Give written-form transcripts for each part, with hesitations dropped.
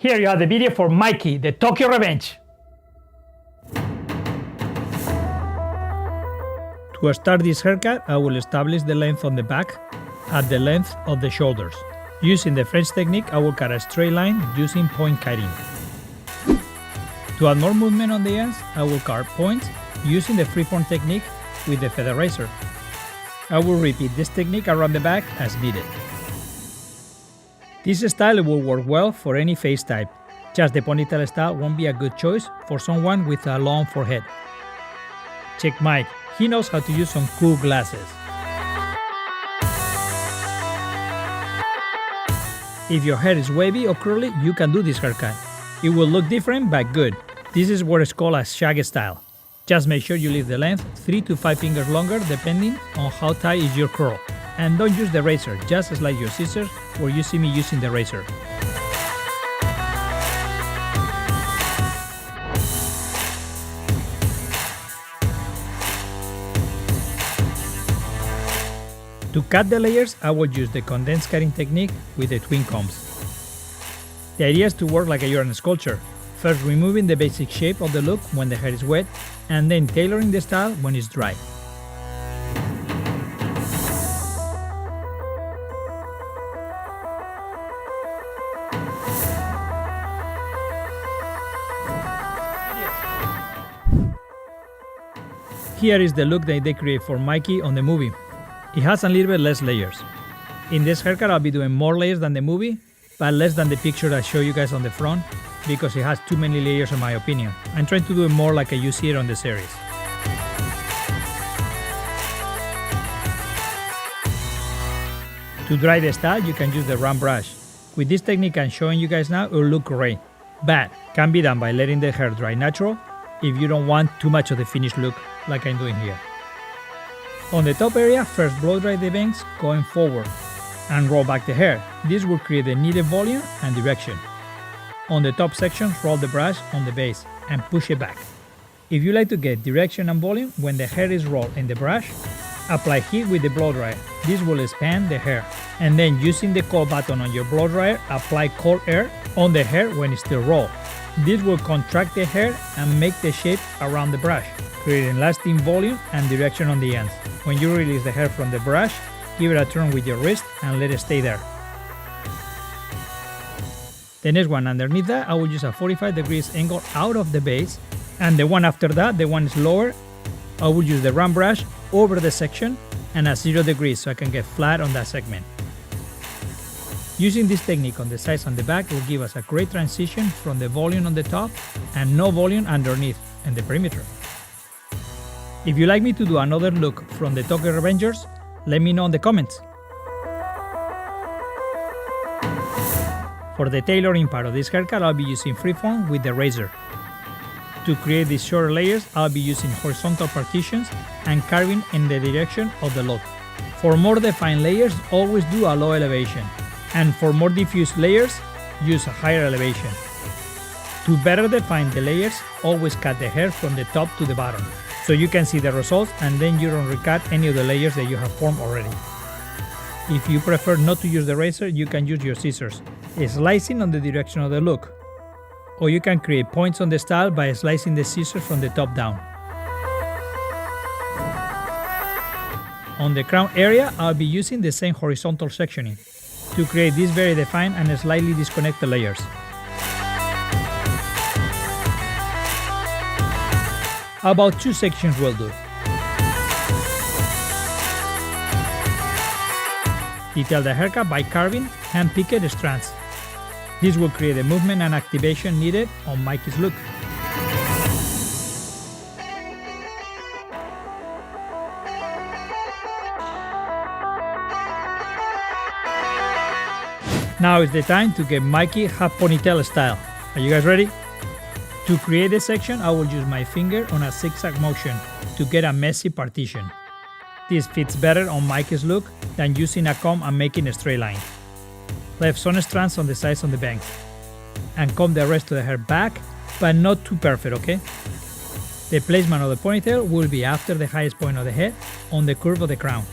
Here you have the video for Mikey, the Tokyo Revenge. To start this haircut, I will establish the length on the back at the length of the shoulders. Using the French technique, I will cut a straight line using point cutting. To add more movement on the ends, I will cut points using the freeform technique with the feather razor. I will repeat this technique around the back as needed. This style will work well for any face type, just the ponytail style won't be a good choice for someone with a long forehead. Check Mike, he knows how to use some cool glasses. If your hair is wavy or curly, you can do this haircut. It will look different but good. This is what is called a shag style. Just make sure you leave the length 3 to 5 fingers longer depending on how tight is your curl. And don't use the razor, just slide your scissors where you see me using the razor. To cut the layers, I will use the condensed cutting technique with the twin combs. The idea is to work like you're a sculptor, first removing the basic shape of the look when the hair is wet, and then tailoring the style when it's dry. Here is the look that they create for Mikey on the movie. It has a little bit less layers. In this haircut, I'll be doing more layers than the movie, but less than the picture I show you guys on the front, because it has too many layers in my opinion. I'm trying to do it more like you see it on the series. To dry the style, you can use the round brush. With this technique I'm showing you guys now, it will look great. But can be done by letting the hair dry natural if you don't want too much of the finished look like I'm doing here. On the top area, first blow dry the bangs going forward and roll back the hair. This will create the needed volume and direction. On the top sections, roll the brush on the base and push it back. If you like to get direction and volume when the hair is rolled in the brush, apply heat with the blow dryer. This will expand the hair. And then using the cold button on your blow dryer, apply cold air on the hair when it's still raw. This will contract the hair and make the shape around the brush, creating lasting volume and direction on the ends. When you release the hair from the brush, give it a turn with your wrist and let it stay there. The next one underneath that, I will use a 45 degrees angle out of the base, and the one after that, the one is lower, I will use the round brush over the section and at 0 degrees so I can get flat on that segment. Using this technique on the sides and the back will give us a great transition from the volume on the top and no volume underneath and the perimeter. If you'd like me to do another look from the Tokyo Revengers, let me know in the comments. For the tailoring part of this haircut, I'll be using freeform with the razor. To create these shorter layers, I'll be using horizontal partitions and carving in the direction of the look. For more defined layers, always do a low elevation. And for more diffuse layers, use a higher elevation. To better define the layers, always cut the hair from the top to the bottom, so you can see the results and then you don't recut any of the layers that you have formed already. If you prefer not to use the razor, you can use your scissors, slicing on the direction of the look. Or you can create points on the style by slicing the scissors from the top down. On the crown area, I'll be using the same horizontal sectioning to create this very defined and slightly disconnected layers. About 2 sections will do. Detail the haircut by carving hand-picked strands. This will create the movement and activation needed on Mikey's look. Now is the time to get Mikey half ponytail style. Are you guys ready? To create this section, I will use my finger on a zigzag motion to get a messy partition. This fits better on Mikey's look than using a comb and making a straight line. Left some strands on the sides of the bangs. And comb the rest of the hair back, but not too perfect, okay? The placement of the ponytail will be after the highest point of the head on the curve of the crown.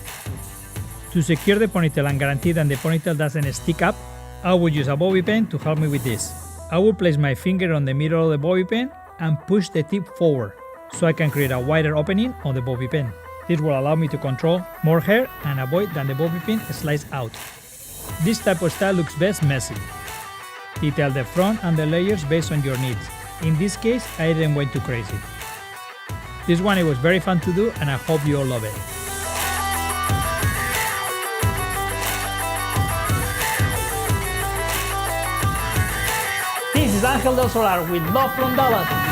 To secure the ponytail and guarantee that the ponytail doesn't stick up, I will use a bobby pin to help me with this. I will place my finger on the middle of the bobby pin and push the tip forward so I can create a wider opening on the bobby pin. This will allow me to control more hair and avoid that the bobby pin slides out. This type of style looks best messy. Detail the front and the layers based on your needs. In this case, I didn't went too crazy. This one it was very fun to do and I hope you all love it. This is Angel del Solar with love from Dallas.